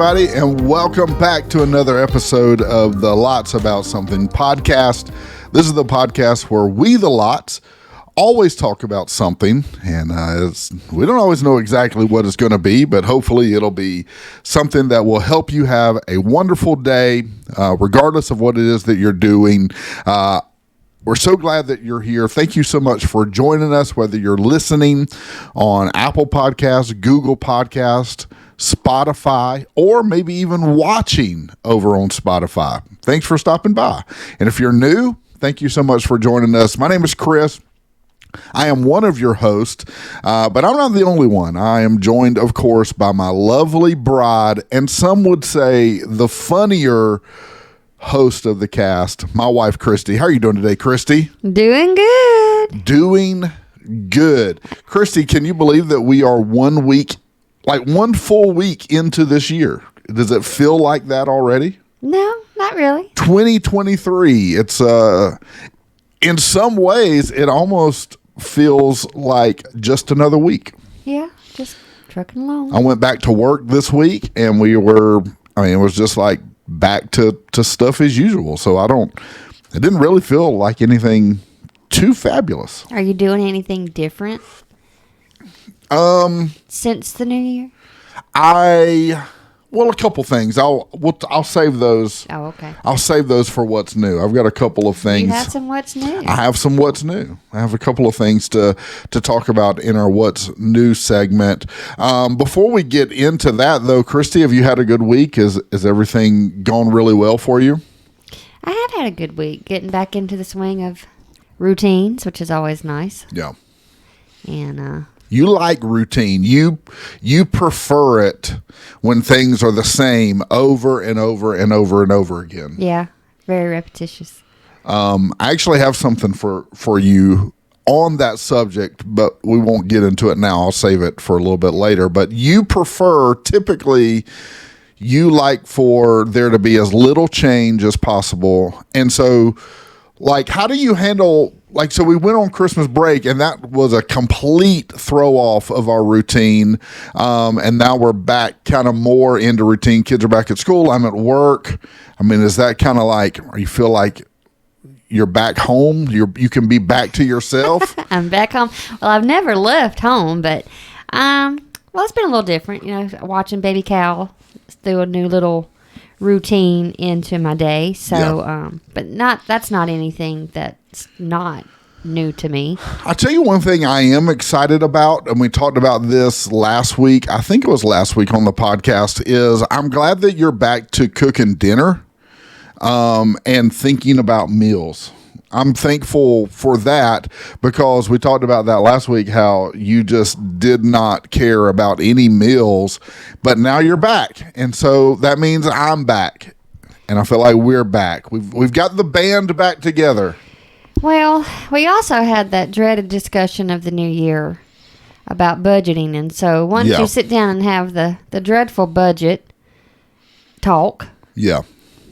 everybody, and welcome back to another episode of the Lots About Something podcast. This is the podcast where we, the Lots, always talk about something, and we don't always know exactly what it's going to be, but hopefully it'll be something that will help you have a wonderful day, regardless of what it is that you're doing. We're so glad that you're here. Thank you so much for joining us, whether you're listening on Apple Podcasts, Google Podcasts, Spotify, or maybe even watching over on Spotify. Thanks for stopping by. And if you're new, thank you so much for joining us. My name is Chris. I am one of your hosts, but I'm not the only one. I am joined, of course, by my lovely bride, and some would say the funnier host of the cast, my wife, Christy. How are you doing today, Christy? Doing good. Doing good. Christy, can you believe that we are 1 week, like one full week into this year? Does it feel like that already? No, not really. 2023. It's in some ways it almost feels like just another week. Yeah, just trucking along. I went back to work this week, and it was just like back to stuff as usual. So it didn't really feel like anything too fabulous. Are you doing anything different since the new year? A couple things. I'll save those. Oh, okay. I'll save those for what's new. I've got a couple of things. You have some what's new. I have some what's new. I have a couple of things to talk about in our what's new segment. Before we get into that, though, Christy, have you had a good week? Is everything going really well for you? I have had a good week, getting back into the swing of routines, which is always nice. Yeah. And you like routine. You prefer it when things are the same over and over and over and over again. Yeah, very repetitious. I actually have something for you on that subject, but we won't get into it now. I'll save it for a little bit later. But you like for there to be as little change as possible. And so, like, how do you handle, like, so we went on Christmas break, and that was a complete throw off of our routine. And now we're back kind of more into routine. Kids are back at school. I'm at work. I mean, is that kind of like, or you feel like you're back home? You can be back to yourself? I'm back home. Well, I've never left home, but, it's been a little different, watching baby Cal through a new little routine into my day. So, yeah. But that's not anything that's not new to me. I'll tell you one thing I am excited about, and we talked about this last week. I think it was last week on the podcast, is I'm glad that you're back to cooking dinner, and thinking about meals. I'm thankful for that, because we talked about that last week, how you just did not care about any meals, but now you're back. And so that means I'm back, and I feel like we're back. We've got the band back together. Well, we also had that dreaded discussion of the new year about budgeting. And so once you sit down and have the dreadful budget talk. Yeah.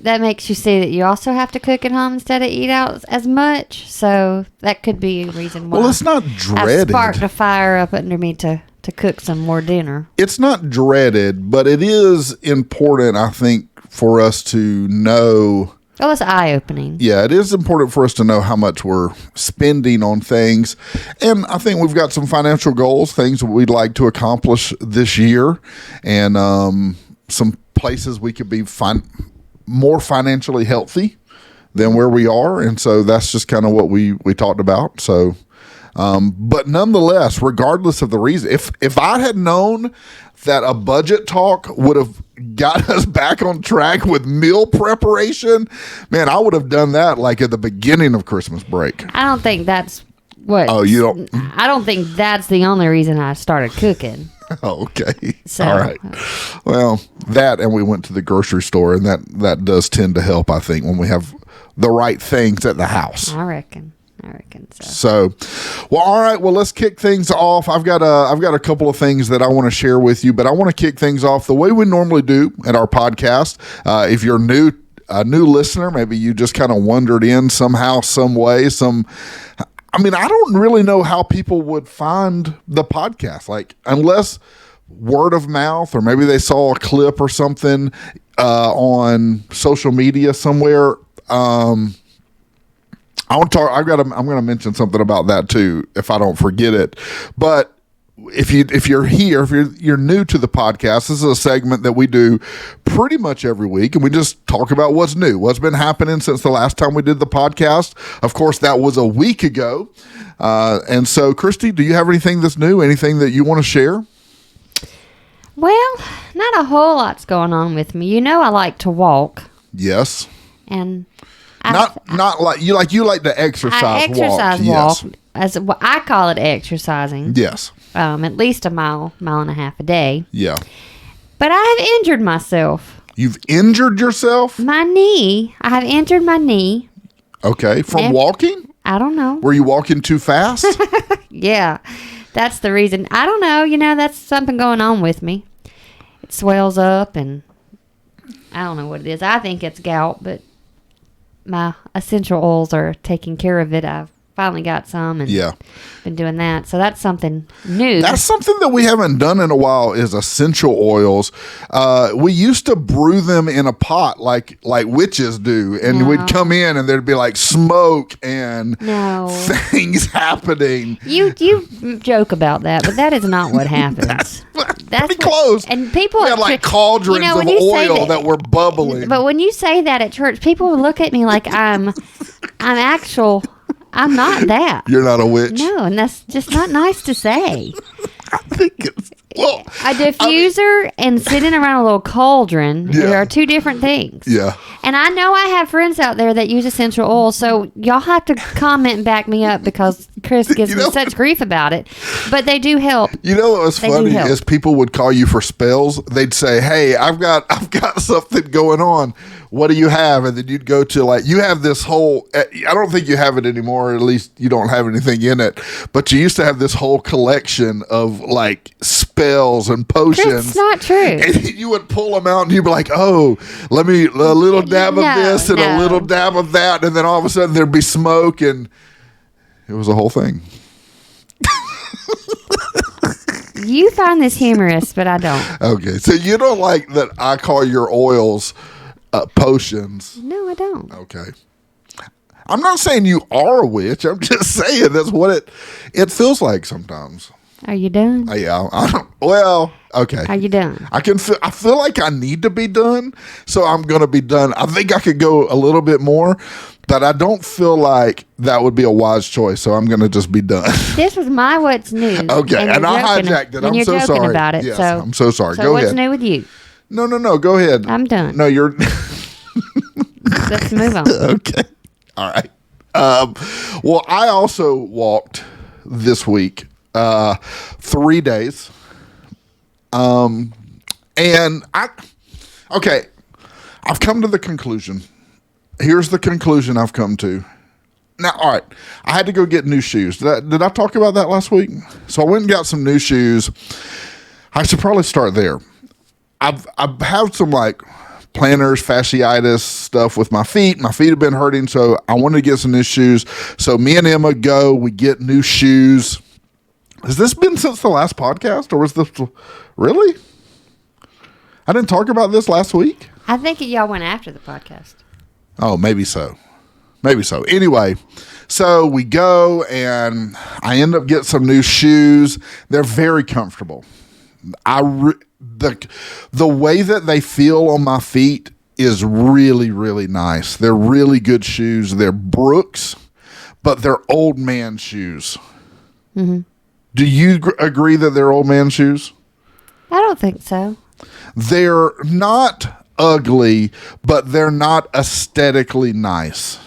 That makes you see that you also have to cook at home instead of eat out as much. So that could be a reason why. Well, it's not dreaded. I sparked a fire up under me to cook some more dinner. It's not dreaded, but it is important, I think, for us to know. Well, it's eye-opening. Yeah, it is important for us to know how much we're spending on things. And I think we've got some financial goals, things that we'd like to accomplish this year, and some places we could be more financially healthy than where we are. And so that's just kind of what we talked about. So, but nonetheless, regardless of the reason, if I had known that a budget talk would have got us back on track with meal preparation, man, I would have done that like at the beginning of Christmas break. I don't think that's what. Oh, you don't? I don't think that's the only reason I started cooking. Okay. So, all right. Well, that, and we went to the grocery store, and that does tend to help, I think, when we have the right things at the house. I reckon so. So, well, all right. Well, let's kick things off. I've got a couple of things that I want to share with you, but I want to kick things off the way we normally do at our podcast. If you're a new listener, maybe you just kind of wandered in somehow, some way, I don't really know how people would find the podcast, like, unless word of mouth, or maybe they saw a clip or something on social media somewhere. I'm going to mention something about that too, if I don't forget it. But if you're new to the podcast, this is a segment that we do pretty much every week, and we just talk about what's new, what's been happening since the last time we did the podcast. Of course, that was a week ago. And so, Christy, do you have anything that's new? Anything that you want to share? Well, not a whole lot's going on with me. You know, I like to walk. Yes. And not like you like to exercise. I exercise walk. Yes. As I call it, exercising. Yes. At least a mile and a half a day. Yeah. But I have injured myself. You've injured yourself? My knee. I have injured my knee. Okay. From walking? I don't know. Were you walking too fast? Yeah. That's the reason. I don't know. You know, that's something going on with me. It swells up, and I don't know what it is. I think it's gout, but my essential oils are taking care of it. I've finally got some, and been doing that. So that's something new. That's something that we haven't done in a while, is essential oils. We used to brew them in a pot like witches do, and we'd come in and there'd be like smoke and things happening. You joke about that, but that is not what happens. That's pretty close. And people we had like cauldrons of oil that were bubbling. But when you say that at church, people look at me like I'm not that. You're not a witch? No, and that's just not nice to say. I think it's... Well, a diffuser and sitting around a little cauldron are two different things. Yeah. And I know I have friends out there that use essential oil, so y'all have to comment and back me up, because Chris gives me such grief about it. But they do help. You know what was funny is people would call you for spells. They'd say, "Hey, I've got something going on. What do you have?" And then you'd go to you have this whole, I don't think you have it anymore, or at least you don't have anything in it, but you used to have this whole collection of spells and potions. That's not true. And you would pull them out and you'd be like, "Oh, let me, a little dab of this and a little dab of that." And then all of a sudden there'd be smoke, and it was a whole thing. You find this humorous, but I don't. Okay. So you don't like that I call your oils potions? No, I don't. Okay. I'm not saying you are a witch. I'm just saying that's what it feels like sometimes. Are you done? Yeah. I don't. Well, okay. Are you done? I feel like I need to be done, so I'm going to be done. I think I could go a little bit more, but I don't feel like that would be a wise choice, so I'm going to just be done. This was my what's new. Okay, and I hijacked it. I'm so sorry about it. Yes, so I'm so sorry. So go what's ahead. new with you? No. Go ahead. I'm done. No, you're... Let's move on. Okay. All right. Well, I also walked this week 3 days. And I've come to the conclusion. Here's the conclusion I've come to. Now, all right, I had to go get new shoes. Did I talk about that last week? So I went and got some new shoes. I should probably start there. I've had some planters, fasciitis stuff with my feet. My feet have been hurting, so I wanted to get some new shoes. So me and Emma we get new shoes. Has this been since the last podcast, or was this really? I didn't talk about this last week. I think y'all went after the podcast. Oh, maybe so. Anyway, so we go, and I end up getting some new shoes. They're very comfortable. The way that they feel on my feet is really, really nice. They're really good shoes. They're Brooks, but they're old man shoes. Mm-hmm. Do you agree that they're old man shoes? I don't think so. They're not ugly, but they're not aesthetically nice.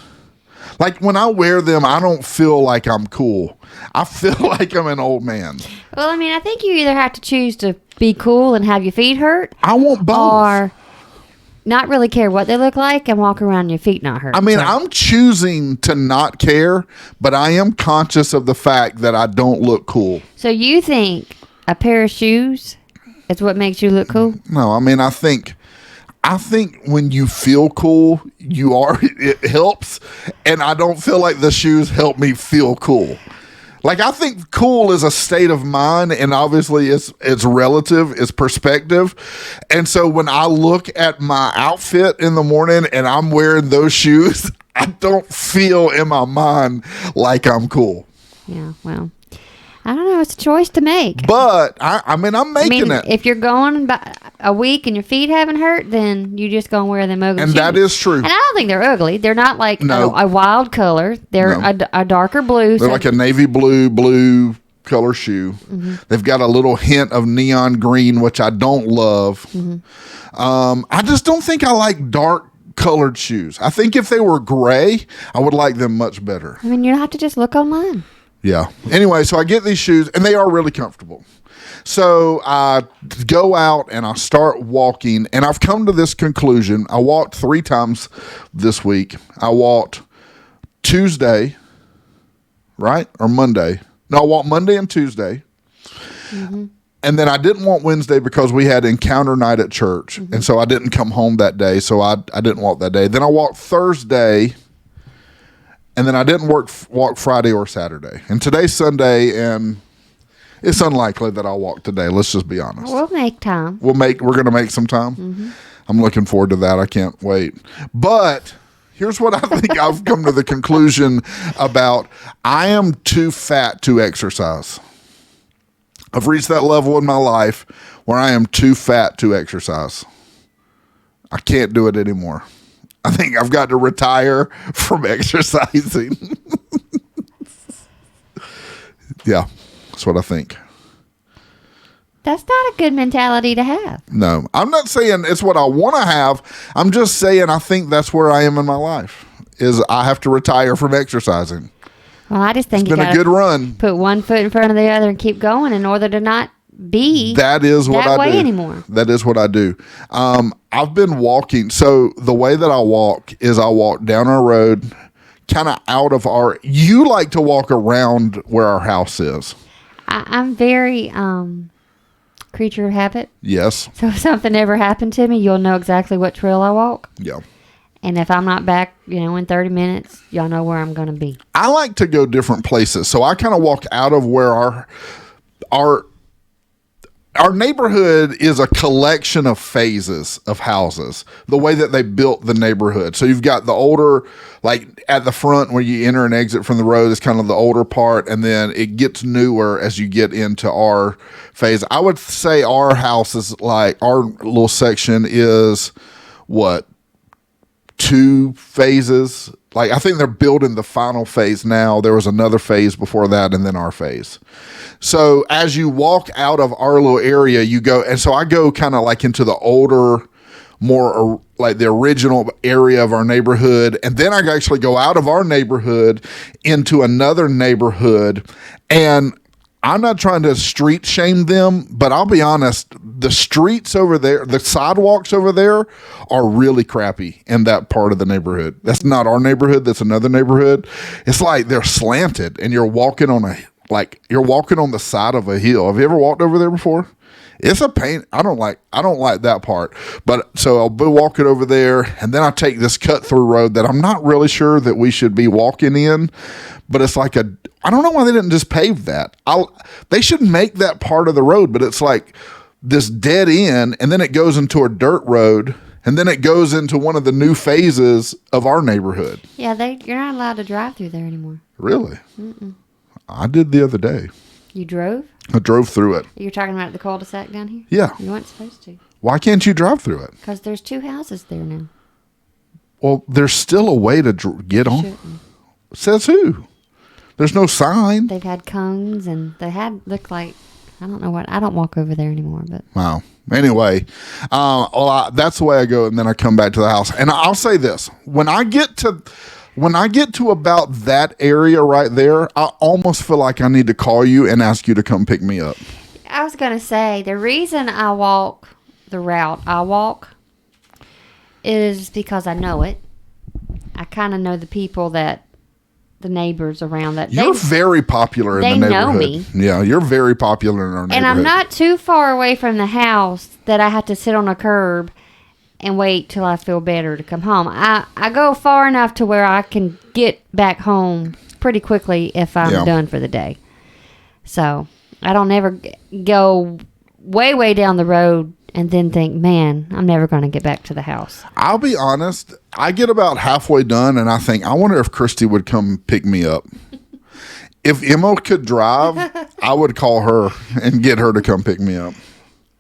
Like when I wear them, I don't feel like I'm cool. I feel like I'm an old man. Well, I mean, I think you either have to choose to be cool and have your feet hurt. I want both. Or not really care what they look like and walk around and your feet not hurt. I mean, I'm choosing to not care, but I am conscious of the fact that I don't look cool. So you think a pair of shoes is what makes you look cool? No, I mean, I think when you feel cool, it helps, and I don't feel like the shoes help me feel cool. Like, I think cool is a state of mind, and obviously it's relative, it's perspective. And so when I look at my outfit in the morning and I'm wearing those shoes, I don't feel in my mind like I'm cool. Yeah, well, I don't know. It's a choice to make. But, I'm making it. If you're going by a week and your feet haven't hurt, then you just going to wear them ugly shoes. And that is true. And I don't think they're ugly. They're not like a wild color. They're a darker blue. They're like a navy blue color shoe. Mm-hmm. They've got a little hint of neon green, which I don't love. Mm-hmm. I just don't think I like dark colored shoes. I think if they were gray, I would like them much better. I mean, you don't have to just look online. Yeah. Anyway, so I get these shoes, and they are really comfortable. So I go out, and I start walking, and I've come to this conclusion. I walked 3 times this week. I walked Tuesday, right? Or Monday. No, I walked Monday and Tuesday. Mm-hmm. And then I didn't walk Wednesday because we had encounter night at church. Mm-hmm. And so I didn't come home that day, so I didn't walk that day. Then I walked Thursday. And then I didn't walk Friday or Saturday. And today's Sunday, and it's unlikely that I'll walk today. Let's just be honest. We'll make time. We're going to make some time. Mm-hmm. I'm looking forward to that. I can't wait. But here's what I think I've come to the conclusion about. I am too fat to exercise. I've reached that level in my life where I am too fat to exercise. I can't do it anymore. I think I've got to retire from exercising. Yeah, that's what I think. That's not a good mentality to have. No, I'm not saying it's what I want to have. I'm just saying I think that's where I am in my life, is I have to retire from exercising. Well, I just think it's been a good run. Put one foot in front of the other and keep going in order to not be that way anymore. That is what I do. I've been walking. So the way that I walk is I walk down our road, kind of out of our. You like to walk around where our house is. I'm very creature of habit. Yes. So if something ever happened to me, you'll know exactly what trail I walk. Yeah. And if I'm not back, in 30 minutes, y'all know where I'm going to be. I like to go different places. So I kind of walk out of where our neighborhood is a collection of phases of houses, the way that they built the neighborhood. So you've got the older, like at the front where you enter and exit from the road is kind of the older part. And then it gets newer as you get into our phase. I would say our house is like, our little section is what? 2 phases. Like, I think they're building the final phase now. There was another phase before that, and then our phase. So as you walk out of our little area, you go, and so I go kind of like into the older, more like the original area of our neighborhood. And then I actually go out of our neighborhood into another neighborhood. And I'm not trying to street shame them, but I'll be honest, the streets over there, the sidewalks over there are really crappy in that part of the neighborhood. That's not our neighborhood. That's another neighborhood. It's like they're slanted and you're walking on the side of a hill. Have you ever walked over there before? It's a pain. I don't like that part. But so I'll be walking over there, and then I take this cut through road that I'm not really sure that we should be walking in, but it's like I don't know why they didn't just pave that. They should make that part of the road, but it's like this dead end, and then it goes into a dirt road, and then it goes into one of the new phases of our neighborhood. Yeah, you're not allowed to drive through there anymore. Really? Mm-mm. I did the other day. You drove? I drove through it. You're talking about the cul-de-sac down here? Yeah. You weren't supposed to. Why can't you drive through it? Because there's 2 houses there now. Well, there's still a way to get on. Shouldn't. Says who? There's no sign. They've had cones, and they looked like, I don't know what. I don't walk over there anymore. But wow. Anyway, that's the way I go, and then I come back to the house. And I'll say this: when I get to about that area right there, I almost feel like I need to call you and ask you to come pick me up. I was going to say, the reason I walk the route I walk is because I know it. I kind of know the people the neighbors around that. You're very popular in the neighborhood. They know me. Yeah, you're very popular in our neighborhood. And I'm not too far away from the house that I have to sit on a curb and wait till I feel better to come home. I go far enough to where I can get back home pretty quickly if I'm done for the day. So I don't ever go way down the road and then think, man, I'm never going to get back to the house. I'll be honest. I get about halfway done and I think, I wonder if Christy would come pick me up. If Emma could drive, I would call her and get her to come pick me up.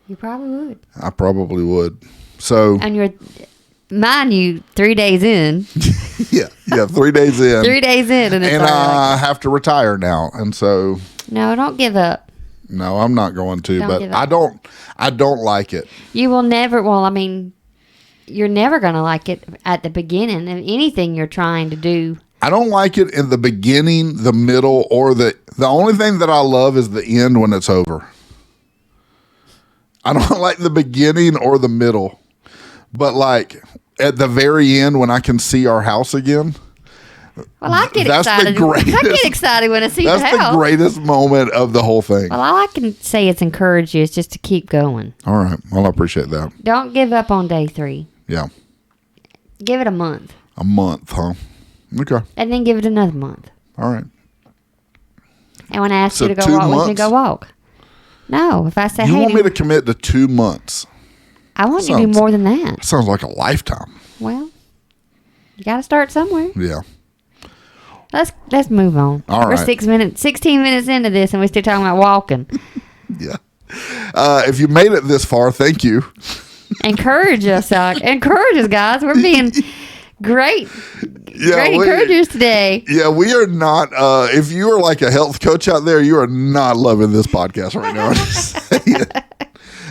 You probably would. I probably would. So, and you're, mind you, 3 days in. yeah, 3 days in. 3 days in, and I have to retire now, and so. No, don't give up. No, I'm not going to. Don't but I don't like it. You will never. Well, I mean, you're never going to like it at the beginning of anything you're trying to do. I don't like it in the beginning, the middle, or the only thing that I love is the end when it's over. I don't like the beginning or the middle, but like at the very end when I can see our house again. Well, I get excited. I get excited when I see the house. That's the greatest moment of the whole thing. Well, all I can say is encourage you is just to keep going. All right. Well, I appreciate that. Don't give up on day 3. Yeah. Give it a month. A month, huh? Okay. And then give it another month. All right. And when I ask you to go walk with me, go walk. No, if I say, you want me to commit to 2 months? I want you to do more than that. Sounds like a lifetime. Well, you got to start somewhere. Yeah. Let's move on. All right. We're 16 minutes into this, and we're still talking about walking. Yeah. If you made it this far, thank you. Encourage us, guys. We're being great encouragers today. Yeah, we are not. If you are like a health coach out there, you are not loving this podcast right now.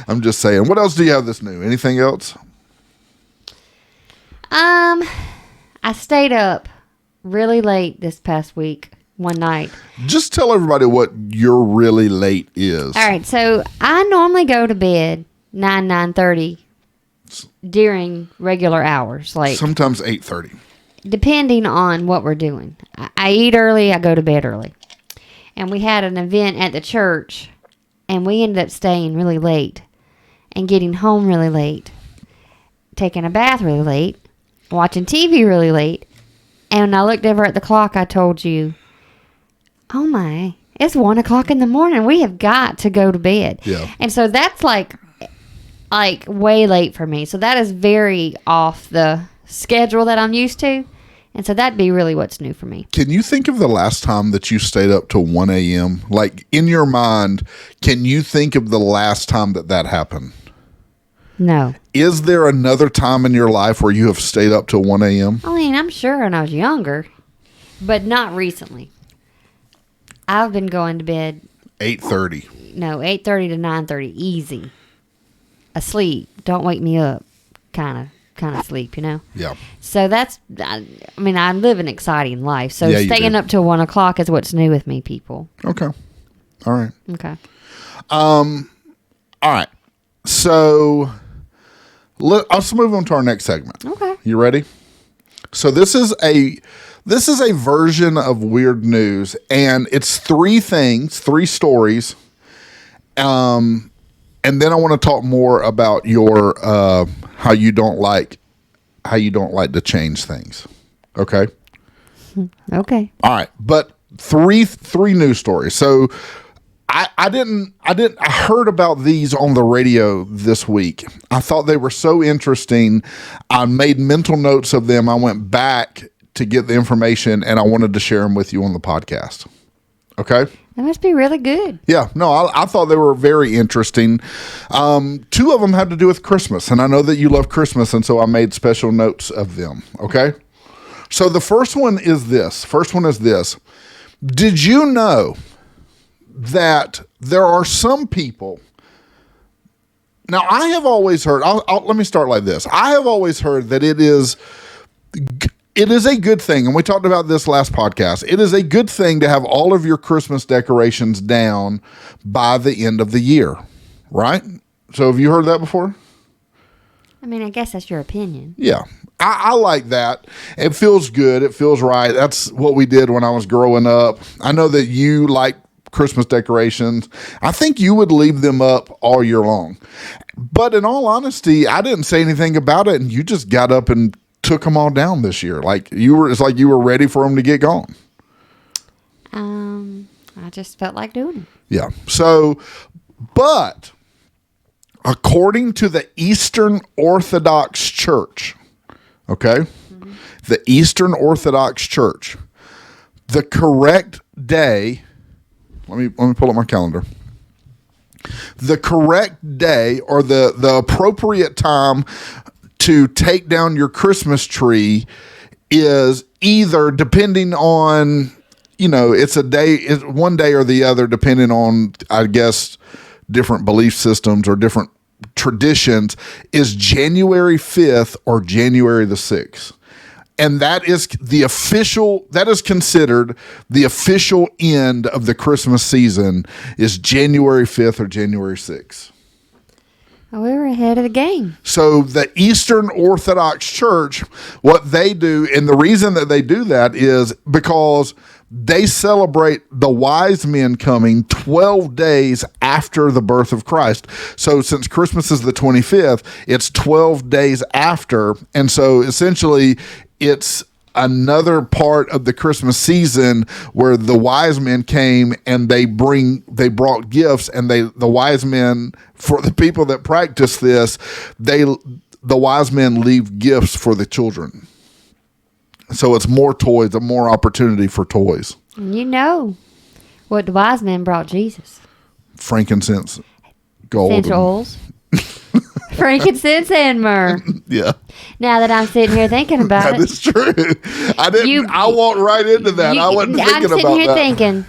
I'm just saying. What else do you have that's new? Anything else? I stayed up really late this past week, one night. Just tell everybody what your really late is. All right, so I normally go to bed 9:30 during regular hours, like sometimes 8:30, depending on what we're doing. I eat early, I go to bed early, and we had an event at the church, and we ended up staying really late and getting home really late, taking a bath really late, watching TV really late. And when I looked over at the clock, I told you, oh my, it's 1 o'clock in the morning. We have got to go to bed. Yeah. And so that's like way late for me. So that is very off the schedule that I'm used to. And so that'd be really what's new for me. Can you think of the last time that you stayed up till 1 a.m.? Like in your mind, can you think of the last time that happened? No. Is there another time in your life where you have stayed up till 1 a.m.? I mean, I'm sure when I was younger, but not recently. I've been going to bed 8:30. No, 8:30 to 9:30, easy. Asleep. Don't wake me up. Kind of sleep, you know? Yeah. So that's, I mean, I live an exciting life. So yeah, staying up till 1 o'clock is what's new with me, people. Okay. All right. Okay. All right. So let's move on to our next segment. Okay. You ready? So this is a version of weird news, and it's 3 stories. And then I want to talk more about your how you don't like to change things. Okay? Okay. All right. But three news stories. So I heard about these on the radio this week. I thought they were so interesting. I made mental notes of them. I went back to get the information, and I wanted to share them with you on the podcast. Okay? That must be really good. Yeah. No, I thought they were very interesting. 2 of them had to do with Christmas, and I know that you love Christmas, and so I made special notes of them. Okay? So the first one is this. Did you know that there are some people? Now, I have always heard, let me start like this. I have always heard that it is a good thing, and we talked about this last podcast. It is a good thing to have all of your Christmas decorations down by the end of the year, right? So have you heard that before? I mean, I guess that's your opinion. Yeah. I like that. It feels good. It feels right. That's what we did when I was growing up. I know that you like Christmas decorations. I think you would leave them up all year long. But in all honesty, I didn't say anything about it, and you just got up and took them all down this year. It's like you were ready for them to get gone. I just felt like doing it. Yeah. So, but according to the Eastern Orthodox Church, okay, the Eastern Orthodox Church, the correct day, let me pull up my calendar. The correct day, or the appropriate time to take down your Christmas tree, is either, depending on, it's a day, it's one day or the other, depending on, I guess, different belief systems or different traditions, is January 5th or January the 6th. And that is considered the official end of the Christmas season, is January 5th or January 6th. Oh, we were ahead of the game. So the Eastern Orthodox Church, what they do, and the reason that they do that is because they celebrate the wise men coming 12 days after the birth of Christ. So since Christmas is the 25th, it's 12 days after. And so essentially it's another part of the Christmas season where the wise men came and they brought gifts, and the wise men, for the people that practice this, the wise men leave gifts for the children. So it's more toys, a more opportunity for toys. You know what the wise men brought Jesus? Frankincense, gold, essential oils, frankincense, and myrrh. Yeah. Now that I'm sitting here thinking about That is true. I walked right into that. I wasn't thinking about that. I'm sitting here thinking,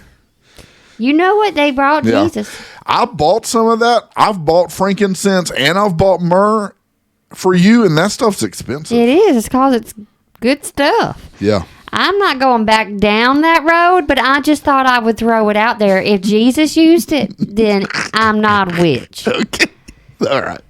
you know what they brought Jesus? I bought some of that. I've bought frankincense and I've bought myrrh for you, and that stuff's expensive. It is. It's because it's good stuff. Yeah. I'm not going back down that road, but I just thought I would throw it out there. If Jesus used it, then I'm not a witch. Okay. All right.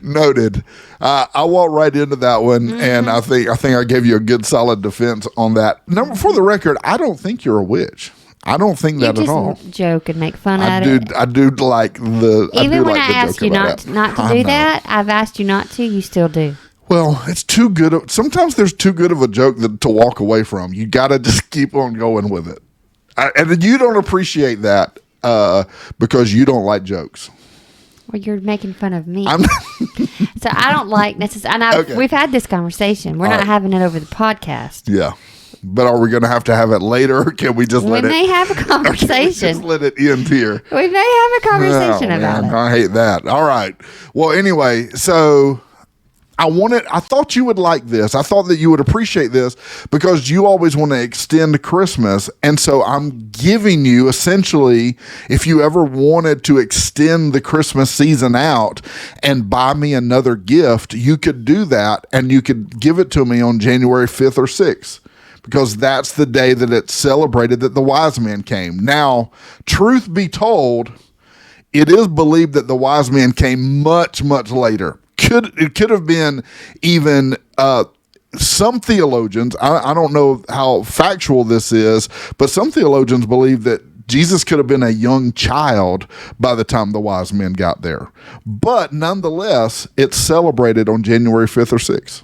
Noted. I walked right into that one, and I think I gave you a good solid defense on that. For the record, I don't think you're a witch. I don't think that at all. Joke and make fun out of it. I do like the. Even when I ask you not to do that, I've asked you not to. You still do. Well, it's too good. Sometimes there's too good of a joke to walk away from. You got to just keep on going with it. And then you don't appreciate that because you don't like jokes. Well, you're making fun of me. So I don't like necessarily. We've had this conversation. We're not having it over the podcast. Yeah. But are we going to have it later, or can we just let it? We may have a conversation. Just let it end here. We may have a conversation about it. I hate that. All right. Well, anyway, so I thought you would like this. I thought that you would appreciate this because you always want to extend Christmas. And so I'm giving you, essentially, if you ever wanted to extend the Christmas season out and buy me another gift, you could do that, and you could give it to me on January 5th or 6th. Because that's the day that it's celebrated that the wise men came. Now, truth be told, it is believed that the wise men came much, much later. It could have been even some theologians, I don't know how factual this is, but some theologians believe that Jesus could have been a young child by the time the wise men got there. But nonetheless, it's celebrated on January 5th or 6th.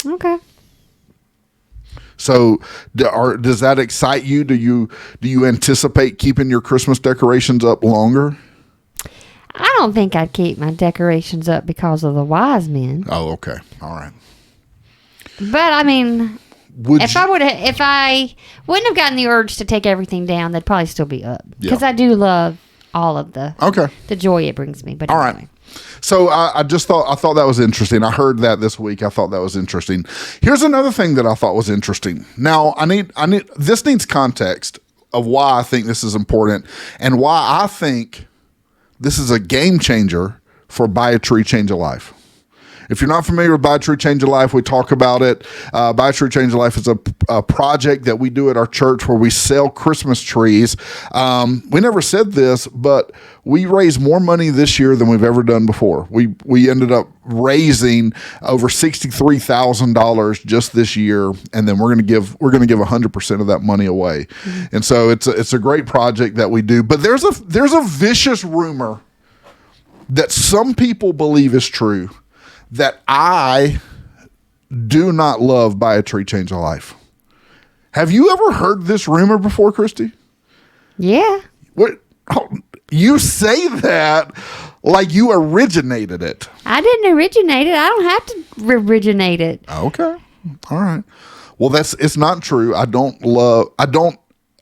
Okay. So does that excite you? Do you anticipate keeping your Christmas decorations up longer? I don't think I'd keep my decorations up because of the wise men. Oh, okay. All right. But I mean, if I wouldn't have gotten the urge to take everything down, they'd probably still be up. Because I do love all of the joy it brings me. But anyway. Right. So I thought that was interesting. I heard that this week. I thought that was interesting. Here's another thing that I thought was interesting. Now this needs context of why I think this is important and why I think this is a game changer for Buy a Tree, Change a Life. If you're not familiar with Buy a Tree, Change a Life, we talk about it. Buy a Tree, Change a Life is a project that we do at our church where we sell Christmas trees. We never said this, but we raised more money this year than we've ever done before. We ended up raising over $63,000 just this year, and then we're going to give 100% of that money away. Mm-hmm. And so it's a great project that we do. But there's a vicious rumor that some people believe is true, that I do not love Buy a Tree, Change a Life. Have you ever heard this rumor before, Christy? Yeah. What? Oh, you say that like you originated it. I didn't originate it. I don't have to originate it. Okay. All right. Well, it's not true. I don't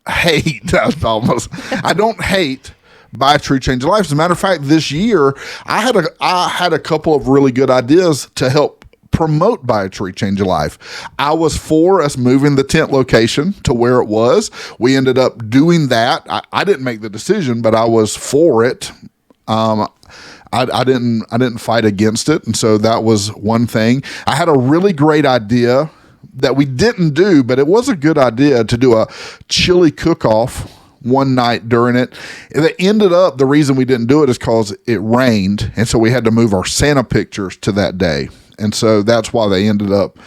hate Buy a Tree, Change a Life. As a matter of fact, this year I had a couple of really good ideas to help promote Buy a Tree, Change a Life. I was for us moving the tent location to where it was. We ended up doing that. I didn't make the decision, but I was for it. I didn't fight against it, and so that was one thing. I had a really great idea that we didn't do, but it was a good idea to do a chili cook-off one night during it. It ended up, the reason we didn't do it is because it rained, and so we had to move our Santa pictures to that day. And so that's why they ended up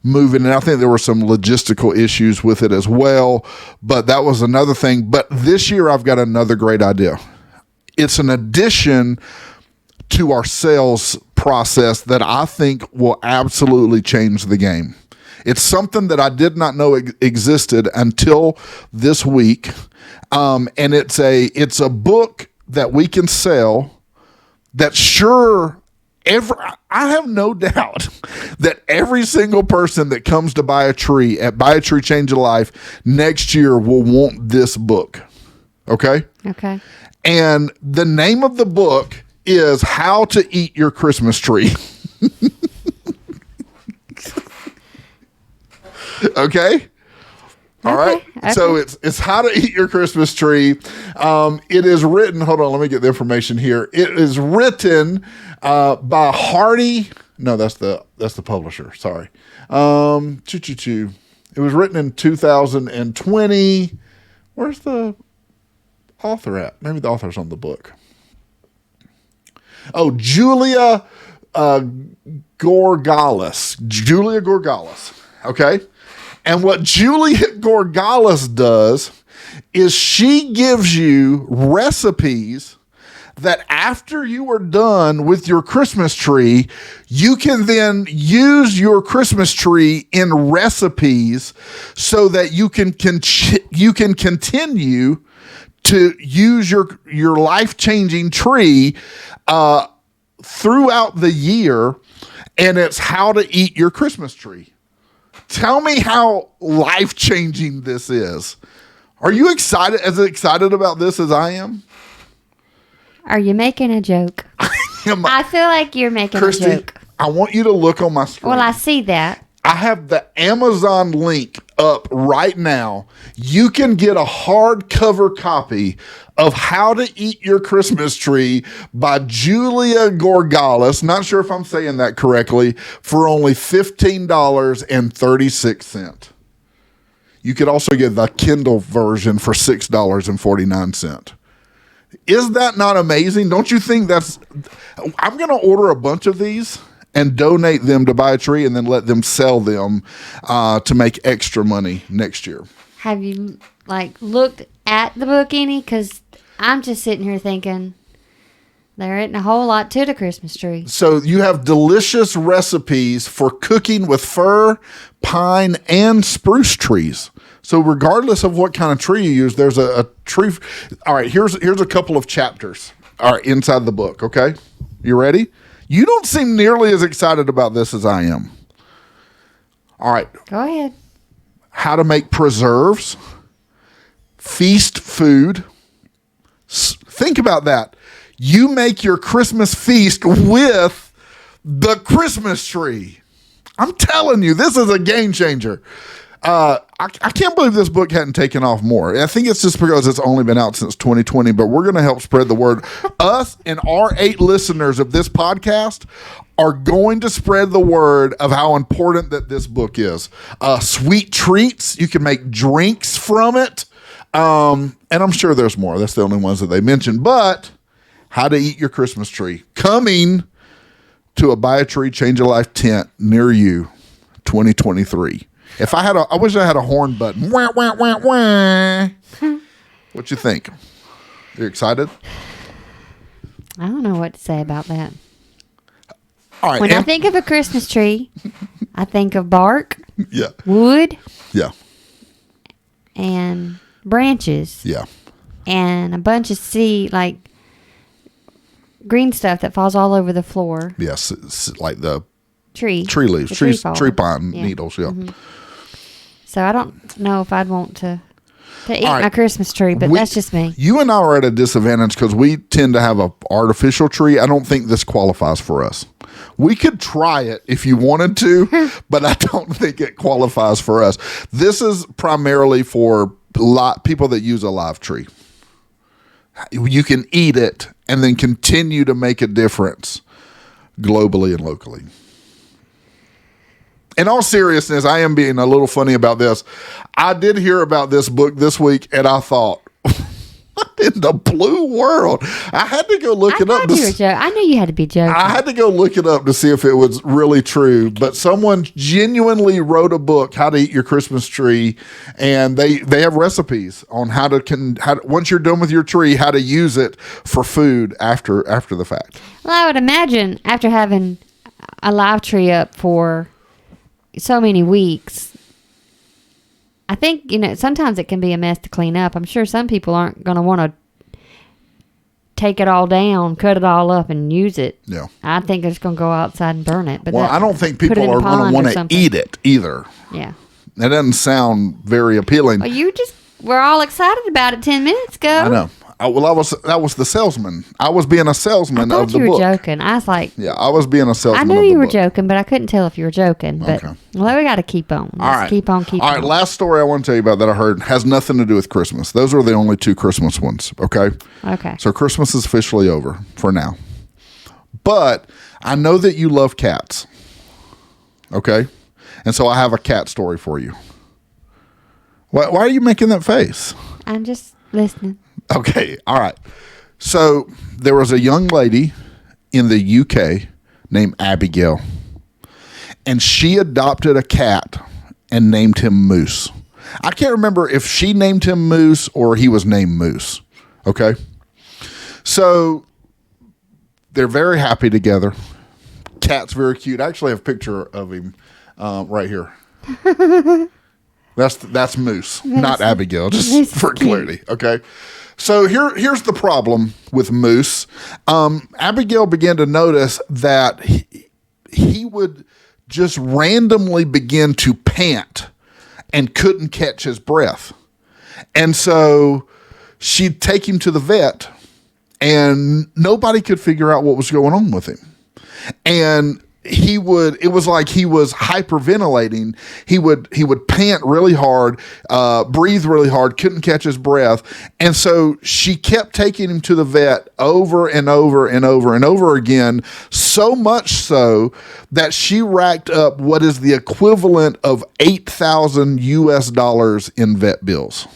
moving. And I think there were some logistical issues with it as well, but that was another thing. But this year I've got another great idea. It's an addition to our sales process that I think will absolutely change the game. It's something that I did not know existed until this week. And it's a book that we can sell that I have no doubt that every single person that comes to buy a tree at Buy a Tree, Change a Life next year will want this book. Okay? Okay. And the name of the book is How to Eat Your Christmas Tree. Okay? All right. Okay. So it's How to Eat Your Christmas Tree. It is written, hold on, let me get the information here. It is written by Hardy. No, that's the publisher. Sorry. It was written in 2020. Where's the author at? Maybe the author's on the book. Oh, Julia Gorgalis. Julia Gorgalis. Okay. And what Julia Gorgalis does is she gives you recipes that after you are done with your Christmas tree, you can then use your Christmas tree in recipes so that you can continue to use your life-changing tree throughout the year. And it's How to Eat Your Christmas Tree. Tell me how life-changing this is. Are you as excited about this as I am? Are you making a joke? I feel like you're making Christy, a joke. I want you to look on my screen. Well, I see that. I have the Amazon link up right now. You can get a hardcover copy of How to Eat Your Christmas Tree by Julia Gorgalis. Not sure if I'm saying that correctly, for only $15.36. You could also get the Kindle version for $6.49. Is that not amazing? Don't you think I'm going to order a bunch of these and donate them to Buy a Tree and then let them sell them to make extra money next year. Have you looked at the book any? Because I'm just sitting here thinking there isn't a whole lot to the Christmas tree. So you have delicious recipes for cooking with fir, pine, and spruce trees. So regardless of what kind of tree you use, there's a tree. All right, here's a couple of chapters. All right, inside the book. Okay, you ready? You don't seem nearly as excited about this as I am. All right. Go ahead. How to make preserves, feast food. Think about that. You make your Christmas feast with the Christmas tree. I'm telling you, this is a game changer. I can't believe this book hadn't taken off more. I think it's just because it's only been out since 2020, but we're going to help spread the word. Us and our 8 listeners of this podcast are going to spread the word of how important that this book is. Sweet treats. You can make drinks from it. And I'm sure there's more. That's the only ones that they mentioned. But How to Eat Your Christmas Tree. Coming to a Buy a Tree, Change a Life tent near you, 2023. If I wish I had a horn button. Wah, wah, wah, wah. What you think? You excited? I don't know what to say about that. All right. When I think of a Christmas tree, I think of bark, yeah, wood, yeah, and branches. yeah. and a bunch of green stuff that falls all over the floor. Yes, it's like the tree leaves, tree pine needles. Yeah. Mm-hmm. So I don't know if I'd want to eat my Christmas tree, but that's just me. You and I are at a disadvantage because we tend to have an artificial tree. I don't think this qualifies for us. We could try it if you wanted to, but I don't think it qualifies for us. This is primarily for people that use a live tree. You can eat it and then continue to make a difference globally and locally. In all seriousness, I am being a little funny about this. I did hear about this book this week, and I thought, what in the blue world? I had to go look it up. I knew you had to be joking. I had to go look it up to see if it was really true. But someone genuinely wrote a book, How to Eat Your Christmas Tree, and they have recipes on how once you're done with your tree, how to use it for food after the fact. Well, I would imagine after having a live tree up for so many weeks, I think, sometimes it can be a mess to clean up. I'm sure some people aren't going to want to take it all down, cut it all up, and use it. Yeah. I think they're just going to go outside and burn it. But I don't think people are going to want to eat it either. Yeah. That doesn't sound very appealing. Well, you just were all excited about it 10 minutes ago. I know. That was the salesman. I was being a salesman of the book. I thought you were joking. I was like... Yeah, I was being a salesman of the book. I knew you were joking, but I couldn't tell if you were joking. But, okay. Well, we got to keep on. Let's keep on. All right, last story I want to tell you about that I heard has nothing to do with Christmas. Those are the only two Christmas ones, okay? Okay. So Christmas is officially over for now. But I know that you love cats, okay? And so I have a cat story for you. Why are you making that face? I'm just listening. Okay, all right. So there was a young lady in the UK named Abigail, and she adopted a cat and named him Moose. I can't remember if she named him Moose or he was named Moose, okay? So they're very happy together. Cat's very cute. I actually have a picture of him right here. That's Moose, not Abigail, just for clarity, okay? So here's the problem with Moose. Abigail began to notice that he would just randomly begin to pant and couldn't catch his breath. And so she'd take him to the vet, and nobody could figure out what was going on with him. And it was like he was hyperventilating. He would pant really hard, breathe really hard, couldn't catch his breath. And so she kept taking him to the vet over and over and over and over again, so much so that she racked up what is the equivalent of $8,000 in vet bills.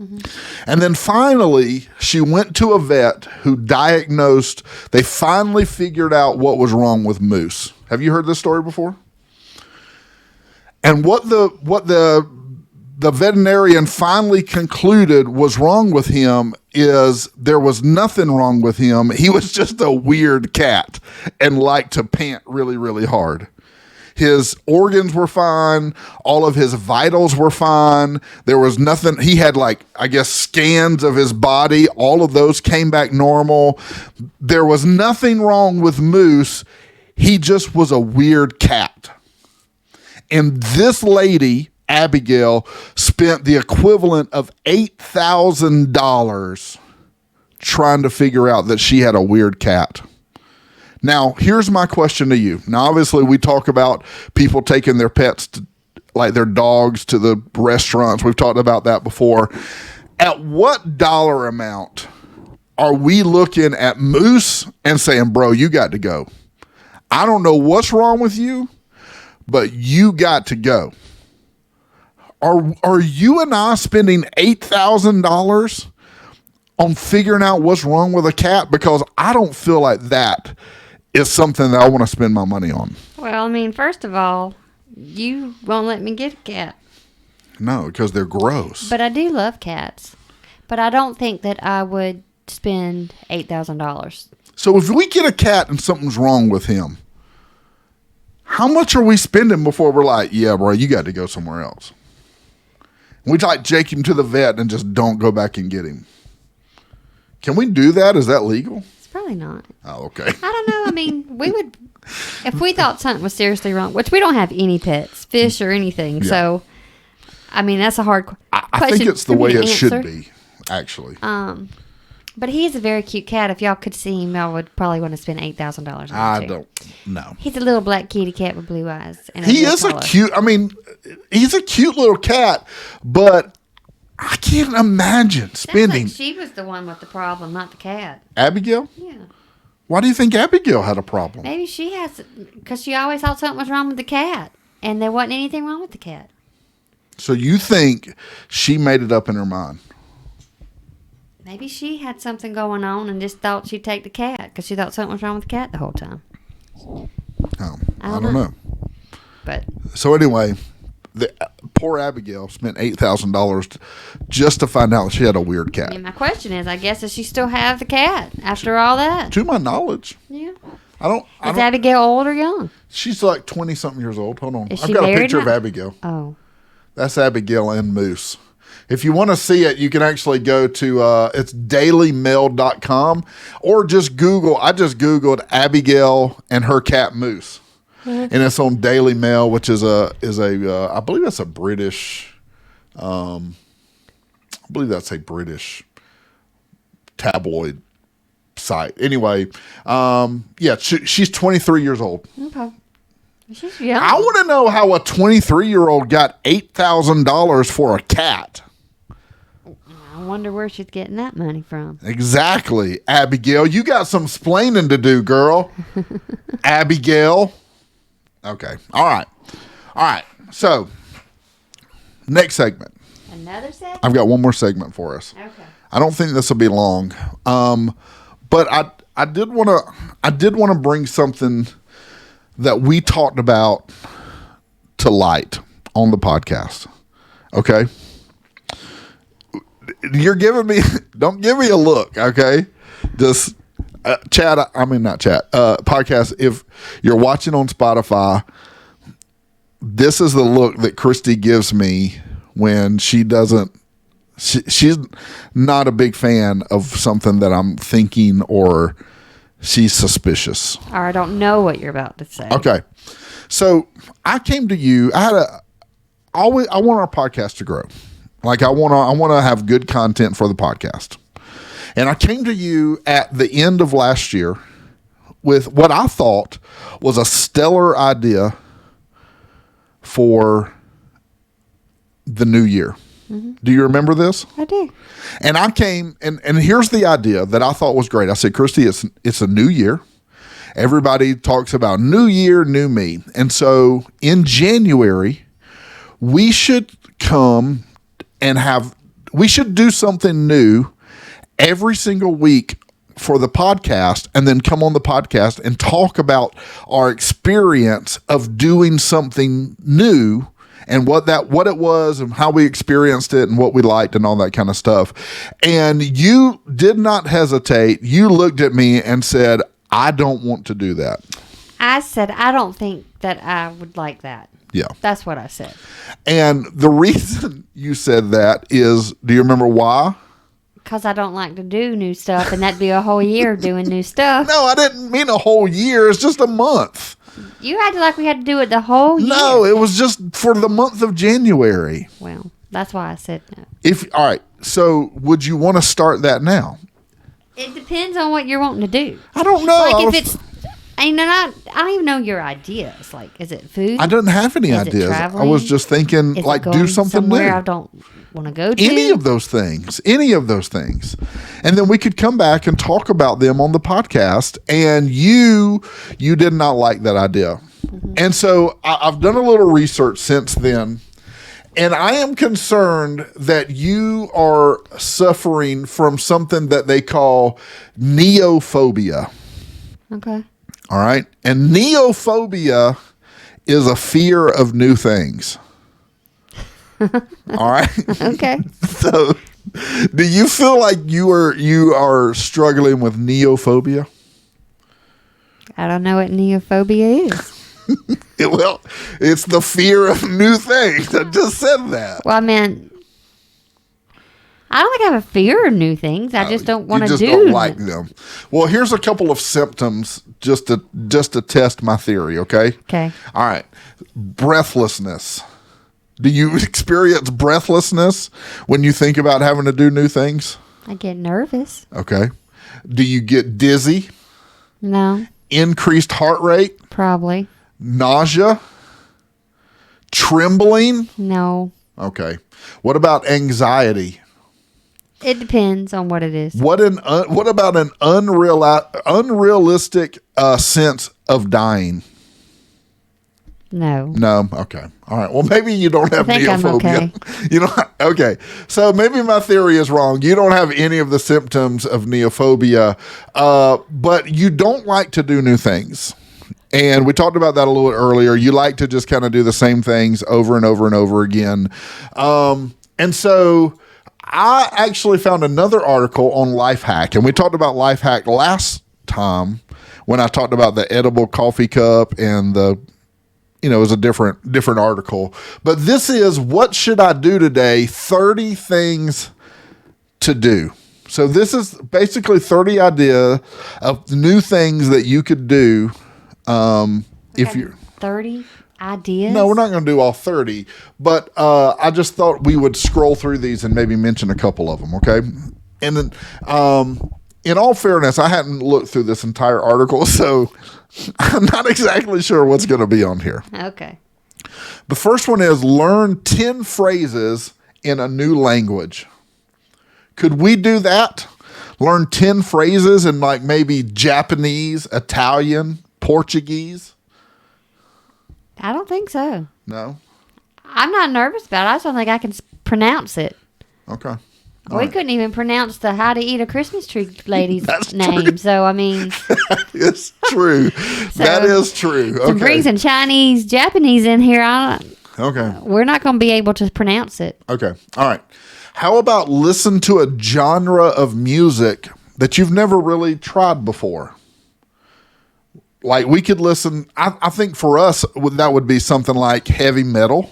Mm-hmm. And then finally, she went to a vet who they finally figured out what was wrong with Moose. Have you heard this story before? And what the veterinarian finally concluded was wrong with him is there was nothing wrong with him. He was just a weird cat and liked to pant really, really hard. His organs were fine. All of his vitals were fine. There was nothing. He had scans of his body. All of those came back normal. There was nothing wrong with Moose. He just was a weird cat. And this lady, Abigail, spent the equivalent of $8,000 trying to figure out that she had a weird cat. Now, here's my question to you. Now, obviously, we talk about people taking their pets, like their dogs, to the restaurants. We've talked about that before. At what dollar amount are we looking at Moose and saying, bro, you got to go? I don't know what's wrong with you, but you got to go. Are you and I spending $8,000 on figuring out what's wrong with a cat? Because I don't feel like that is something that I want to spend my money on. Well, I mean, first of all, you won't let me get a cat. No, because they're gross. But I do love cats. But I don't think that I would spend $8,000. So if we get a cat and something's wrong with him, how much are we spending before we're like, yeah, bro, you got to go somewhere else? We like take him to the vet and just don't go back and get him. Can we do that? Is that legal? It's probably not. Oh, okay. I don't know. I mean, we would, if we thought something was seriously wrong, which we don't have any pets, fish or anything. Yeah. So, I mean, that's a hard question. I think it's the way it should be, actually. But he's a very cute cat. If y'all could see him, y'all would probably want to spend $8,000 on him. I don't know. He's a little black kitty cat with blue eyes. And he is a cute, I mean, he's a cute little cat, but I can't imagine spending. Like she was the one with the problem, not the cat. Abigail? Yeah. Why do you think Abigail had a problem? Maybe she has, because she always thought something was wrong with the cat, and there wasn't anything wrong with the cat. So you think she made it up in her mind? Maybe she had something going on and just thought she'd take the cat because she thought something was wrong with the cat the whole time. Oh, I don't know. But so anyway, the poor Abigail spent $8,000 just to find out she had a weird cat. And my question is, I guess, does she still have the cat after all that? To my knowledge. Yeah. Is Abigail old or young? She's like 20-something years old. Hold on. I've got a picture of Abigail. Oh. That's Abigail and Moose. If you want to see it, you can actually go to it's dailymail.com or just Google. I just Googled Abigail and her cat Moose. And it's on Daily Mail, which is a I believe that's a British tabloid site. Anyway, yeah, she's 23 years old. Okay. She's young. I want to know how a 23-year-old got $8,000 for a cat. I wonder where she's getting that money from. Exactly. Abigail, you got some splaining to do, girl. Abigail. Okay. All right. So, next segment. Another segment? I've got one more segment for us. Okay. I don't think this will be long. But I did want to bring something that we talked about to light on the podcast. Okay? You're giving me, don't give me a look, okay? Just podcast, if you're watching on Spotify, this is the look that Christy gives me when she's not a big fan of something that I'm thinking or she's suspicious. Or I don't know what you're about to say. Okay. So I came to you. I want our podcast to grow. Like I want to have good content for the podcast. And I came to you at the end of last year with what I thought was a stellar idea for the new year. Mm-hmm. Do you remember this? I do. And I came, and here's the idea that I thought was great. I said, Christy, it's a new year. Everybody talks about new year, new me. And so in January, we should come and we should do something new every single week for the podcast, and then come on the podcast and talk about our experience of doing something new and what it was and how we experienced it and what we liked and all that kind of stuff. And you did not hesitate. You looked at me and said, I don't want to do that. I said, I don't think that I would like that. Yeah. That's what I said. And the reason you said that is, do you remember why? Because I don't like to do new stuff, and that'd be a whole year doing new stuff. No, I didn't mean a whole year. It's just a month. You acted like we had to do it the whole year. No, it was just for the month of January. Well, that's why I said no. All right, so would you want to start that now? It depends on what you're wanting to do. I don't know. Like I don't even know your ideas. Like, is it food? I didn't have any ideas. I was just thinking, like, do something new. I don't want to go to. Any of those things. And then we could come back and talk about them on the podcast. And you did not like that idea. Mm-hmm. And so I've done a little research since then. And I am concerned that you are suffering from something that they call neophobia. Okay. All right. And neophobia is a fear of new things. All right. Okay. So do you feel like you are struggling with neophobia? I don't know what neophobia is. Well, it's the fear of new things. I just said that. Well, I meant I don't think I have a fear of new things. I just don't want to do. You just don't like them. Well, here's a couple of symptoms just to test my theory. Okay. Okay. All right. Breathlessness. Do you experience breathlessness when you think about having to do new things? I get nervous. Okay. Do you get dizzy? No. Increased heart rate? Probably. Nausea? Trembling? No. Okay. What about anxiety? It depends on what it is. What about an unrealistic sense of dying? No. No. Okay. All right. Well, maybe you don't have neophobia. I'm okay. You know. Okay. So maybe my theory is wrong. You don't have any of the symptoms of neophobia, but you don't like to do new things. And we talked about that a little bit earlier. You like to just kind of do the same things over and over and over again. And so I actually found another article on Lifehack, and we talked about Lifehack last time when I talked about the edible coffee cup and it was a different article. But this is what should I do today? 30 things to do. So this is basically 30 ideas of new things that you could do. If you're 30 ideas. No, we're not going to do all 30, but I just thought we would scroll through these and maybe mention a couple of them. Okay. And then, in all fairness, I hadn't looked through this entire article, so I'm not exactly sure what's going to be on here. Okay. The first one is learn 10 phrases in a new language. Could we do that? Learn 10 phrases in like maybe Japanese, Italian, Portuguese? I don't think so. No? I'm not nervous about it. I just don't think I can pronounce it. Okay. We couldn't even pronounce the how to eat a Christmas tree lady's name. True. So, I mean. It's true. That is true. Okay. To bring some Chinese, Japanese in here, okay. We're not going to be able to pronounce it. Okay. All right. How about listen to a genre of music that you've never really tried before? Like we could listen, I think for us, that would be something like heavy metal.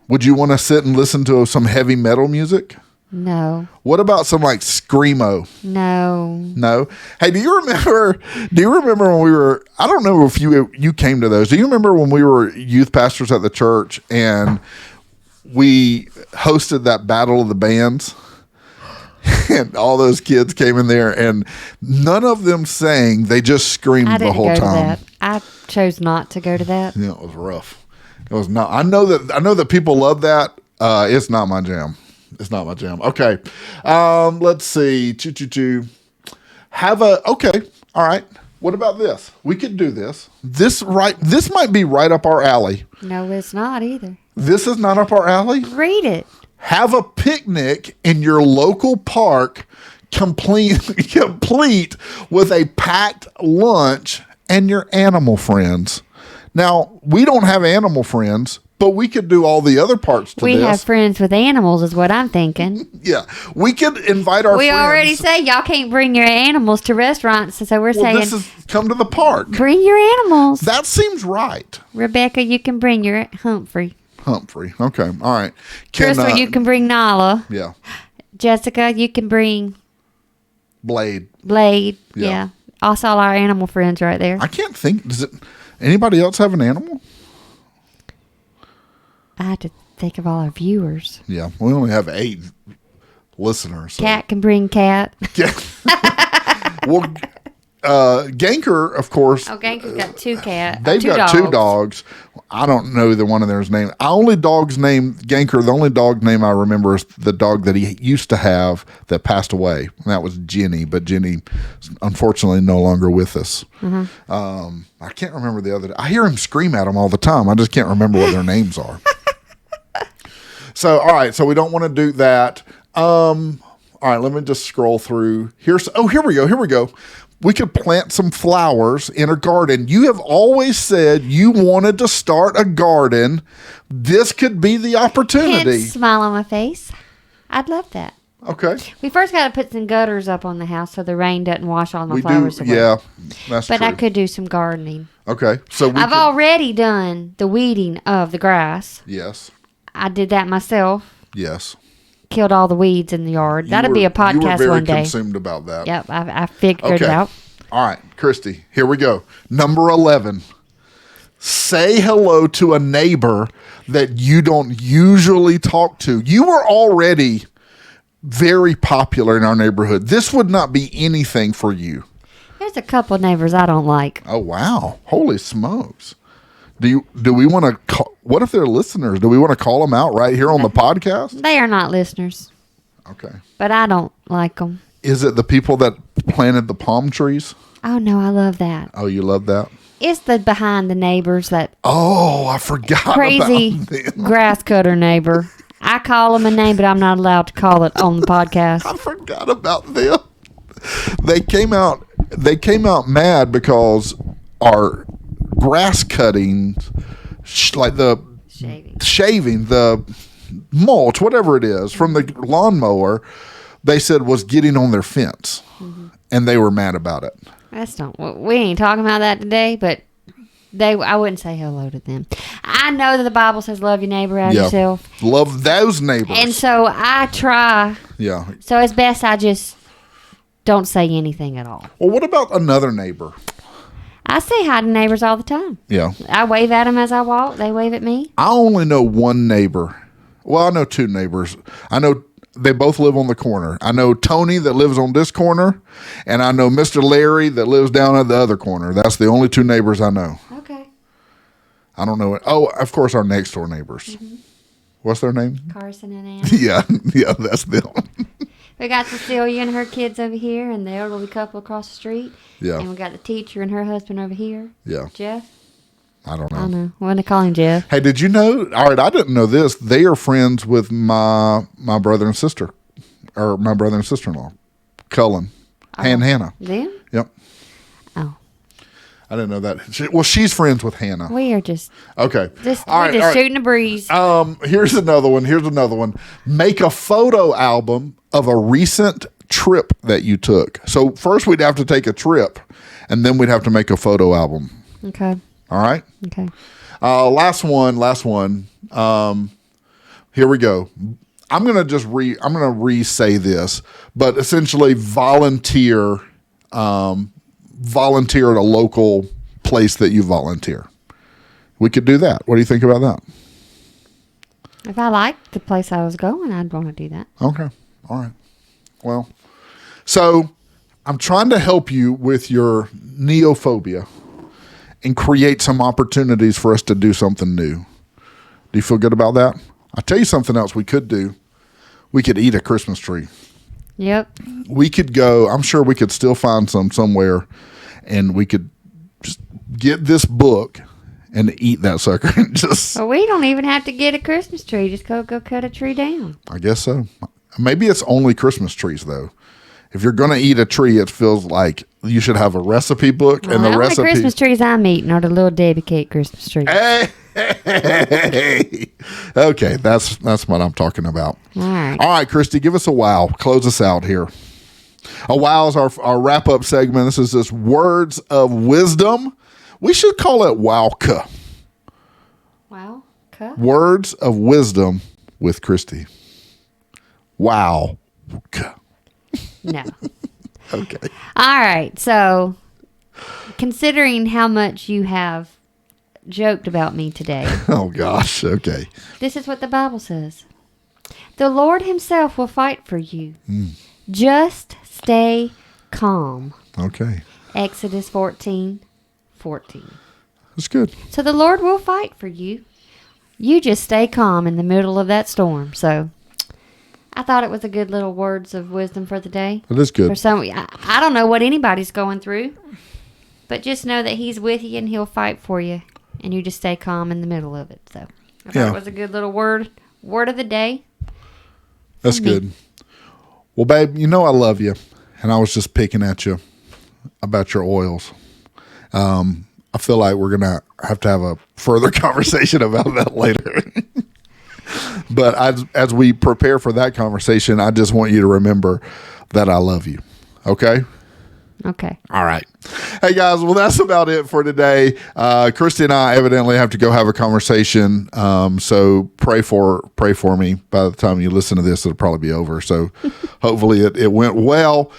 Would you want to sit and listen to some heavy metal music? No. What about some like screamo? No. No. Hey, do you remember when we were, I don't know if you came to those. Do you remember when we were youth pastors at the church and we hosted that battle of the bands? And all those kids came in there and none of them sang. They just screamed the whole time. I chose not to go to that. Yeah, it was rough. It was not. I know that people love that. It's not my jam. It's not my jam. Okay. Let's see. Okay. All right. What about this? We could do this. This might be right up our alley. No, it's not either. This is not up our alley? Read it. Have a picnic in your local park, complete with a packed lunch and your animal friends. Now, we don't have animal friends, but we could do all the other parts to this. We have friends with animals is what I'm thinking. Yeah. We could invite our friends. We already say y'all can't bring your animals to restaurants, so we're saying this is come to the park. Bring your animals. That seems right. Rebecca, you can bring your Humphrey. Okay. All right. Crystal, you can bring Nala. Yeah. Jessica, you can bring Blade. Yeah. Also all our animal friends right there. I can't think. Does anybody else have an animal? I have to think of all our viewers. Yeah. We only have 8 listeners. So. Cat can bring Cat. Well, Ganker, of course. Oh, Ganker's got 2 cats. They've got 2 dogs. I don't know either one of theirs name. The only dog name I remember is the dog that he used to have that passed away. And that was Jenny, but Jenny unfortunately no longer with us. Mm-hmm. I can't remember the other. I hear him scream at them all the time. I just can't remember what their names are. So, all right. So we don't want to do that. All right. Let me just scroll through. Here we go. We could plant some flowers in a garden. You have always said you wanted to start a garden. This could be the opportunity. Smile on my face. I'd love that. Okay. We first got to put some gutters up on the house so the rain doesn't wash all my flowers away. Yeah, that's true. But I could do some gardening. Okay. So I've already done the weeding of the grass. Yes. I did that myself. Yes. killed all the weeds in the yard. That'd be a podcast you were one day. very consumed about that. Yep, I figured it out. All right, Christy, here we go. Number 11. Say hello to a neighbor that you don't usually talk to. You are already very popular in our neighborhood. This would not be anything for you. There's a couple of neighbors I don't like. Oh, wow. Holy smokes. Do we want to call, what if they're listeners? Do we want to call them out right here on the podcast? They are not listeners. Okay. But I don't like them. Is it the people that planted the palm trees? Oh, no, I love that. Oh, you love that? It's the behind the neighbors that I forgot crazy about them. grass cutter neighbor. I call them a name, but I'm not allowed to call it on the podcast. I forgot about them. They came out mad because our grass cutting, like the shaving, the mulch, whatever it is, from the lawnmower, they said was getting on their fence. Mm-hmm. And they were mad about it. We ain't talking about that today, but I wouldn't say hello to them. I know that the Bible says love your neighbor as yourself. Love those neighbors. And so I try. Yeah. So it's best I just don't say anything at all. Well, what about another neighbor? I say hi to neighbors all the time. Yeah. I wave at them as I walk. They wave at me. I only know one neighbor. Well, I know two neighbors. I know they both live on the corner. I know Tony that lives on this corner, and I know Mr. Larry that lives down at the other corner. That's the only two neighbors I know. Okay. I don't know. Oh, of course, our next door neighbors. Mm-hmm. What's their name? Carson and Anna. Yeah, that's them. We got Cecilia and her kids over here, and the elderly couple across the street. Yeah. And we got the teacher and her husband over here. Yeah. Jeff? I don't know. I know. We're going to call him Jeff. Hey, did you know? All right, I didn't know this. They are friends with my brother and sister, or my brother and sister-in-law, Cullen and Hannah. Them? Yep. Oh. I didn't know that. She's friends with Hannah. We are just okay. We're just shooting a breeze. Here's another one. Make a photo album of a recent trip that you took. So first we'd have to take a trip, and then we'd have to make a photo album. Okay. All right. Okay. Last one. Here we go. I'm gonna re-say this, but essentially volunteer at a local place that you volunteer. We could do that. What do you think about that? If I liked the place I was going, I'd want to do that. Okay. All right. Well, so I'm trying to help you with your neophobia and create some opportunities for us to do something new. Do you feel good about that? I'll tell you something else we could do. We could eat a Christmas tree. Yep. We could go, I'm sure we could still find some somewhere, and we could just get this book and eat that sucker. Well, we don't even have to get a Christmas tree. Just go cut a tree down. I guess so. Maybe it's only Christmas trees, though. If you're going to eat a tree, it feels like you should have a recipe book and the recipe. The Christmas trees I'm eating are the little Debbie cake Christmas trees. Hey. Okay, that's what I'm talking about. All right, Christy, give us a wow. Close us out here. A wow is our wrap-up segment. This is words of wisdom. We should call it Wowka. Wowka? Words of wisdom with Christy. Wow. No. Okay. All right. So, considering how much you have joked about me today. Oh, gosh. Okay. This is what the Bible says. The Lord himself will fight for you. Just stay calm. Okay. Exodus 14:14. That's good. So the Lord will fight for you. You just stay calm in the middle of that storm. So I thought it was a good little words of wisdom for the day. It is good. For some, I don't know what anybody's going through, but just know that he's with you and he'll fight for you, and you just stay calm in the middle of it. So I thought it was a good little word of the day. That's good. Well, babe, you know I love you, and I was just picking at you about your oils. I feel like we're going to have a further conversation about that later. But as we prepare for that conversation, I just want you to remember that I love you. Okay? Okay. All right. Hey, guys. Well, that's about it for today. Christy and I evidently have to go have a conversation. So pray for me. By the time you listen to this, it'll probably be over. So hopefully it went well.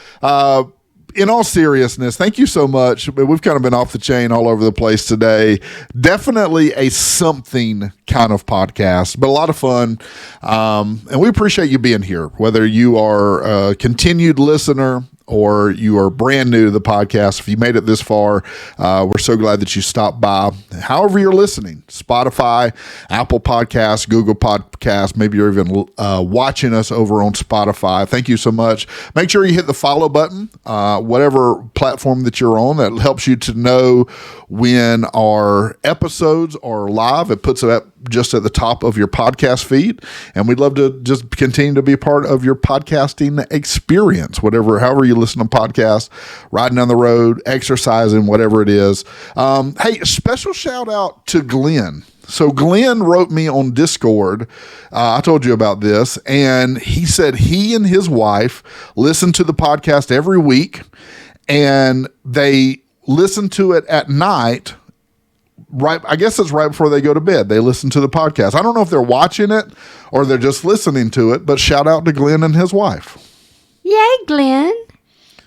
In all seriousness, thank you so much. We've kind of been off the chain all over the place today. Definitely a something kind of podcast, but a lot of fun. And we appreciate you being here, whether you are a continued listener or you are brand new to the podcast. If you made it this far, we're so glad that you stopped by. However you're listening, Spotify, Apple Podcasts, Google Podcasts, maybe you're even watching us over on Spotify. Thank you so much. Make sure you hit the follow button, whatever platform that you're on. That helps you to know when our episodes are live. It puts it up just at the top of your podcast feed. And we'd love to just continue to be a part of your podcasting experience, however you listen to podcasts, riding down the road, exercising, whatever it is. Hey, special shout out to Glenn. So Glenn wrote me on Discord. I told you about this, and he said he and his wife listen to the podcast every week, and they listen to it at night. Right, I guess it's right before they go to bed. They listen to the podcast. I don't know if they're watching it or they're just listening to it, but shout out to Glenn and his wife. Yay, Glenn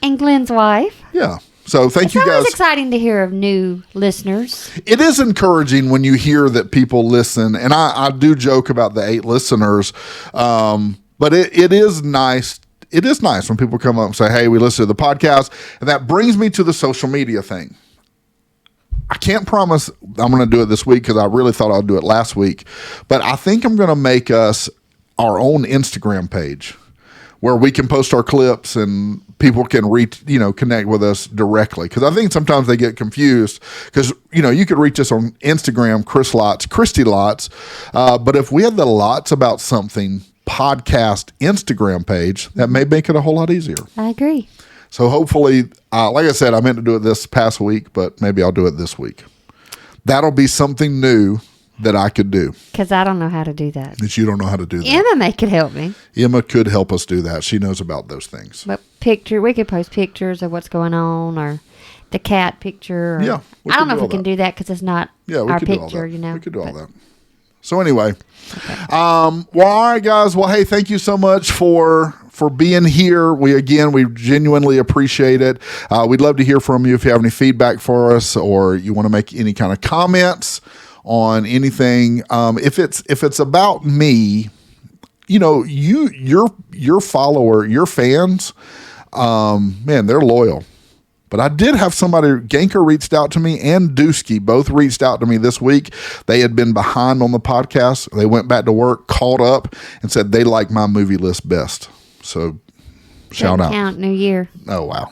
and Glenn's wife. Yeah. So thank you guys. It's always exciting to hear of new listeners. It is encouraging when you hear that people listen, and I do joke about the 8 listeners, but it is nice. It is nice when people come up and say, hey, we listen to the podcast, and that brings me to the social media thing. I can't promise I'm going to do it this week because I really thought I'd do it last week, but I think I'm going to make us our own Instagram page where we can post our clips and people can connect with us directly. Because I think sometimes they get confused because, you could reach us on Instagram, Christy Lots. But if we had the Lots About Something podcast Instagram page, that may make it a whole lot easier. I agree. So hopefully, like I said, I meant to do it this past week, but maybe I'll do it this week. That'll be something new that I could do. Because I don't know how to do that. That you don't know how to do that. Emma could help me. Emma could help us do that. She knows about those things. But we could post pictures of what's going on, or the cat picture. Or, yeah. I don't know if we can do that because it's not our picture, We could do all that. So anyway, okay. Well, all right, guys. Well, hey, thank you so much for being here. We genuinely appreciate it. We'd love to hear from you if you have any feedback for us, or you want to make any kind of comments on anything. If it's about me, your follower, your fans, man, they're loyal. But I did have somebody, Ganker reached out to me and Dusky both reached out to me this week. They had been behind on the podcast. They went back to work, caught up, and said they like my movie list best. So shout out. Count New Year. Oh, wow.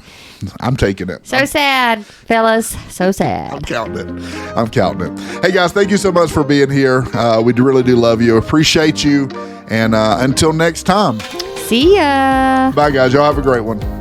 I'm taking it. So sad, fellas. So sad. I'm counting it. Hey, guys, thank you so much for being here. We really do love you. Appreciate you. And until next time. See ya. Bye, guys. Y'all have a great one.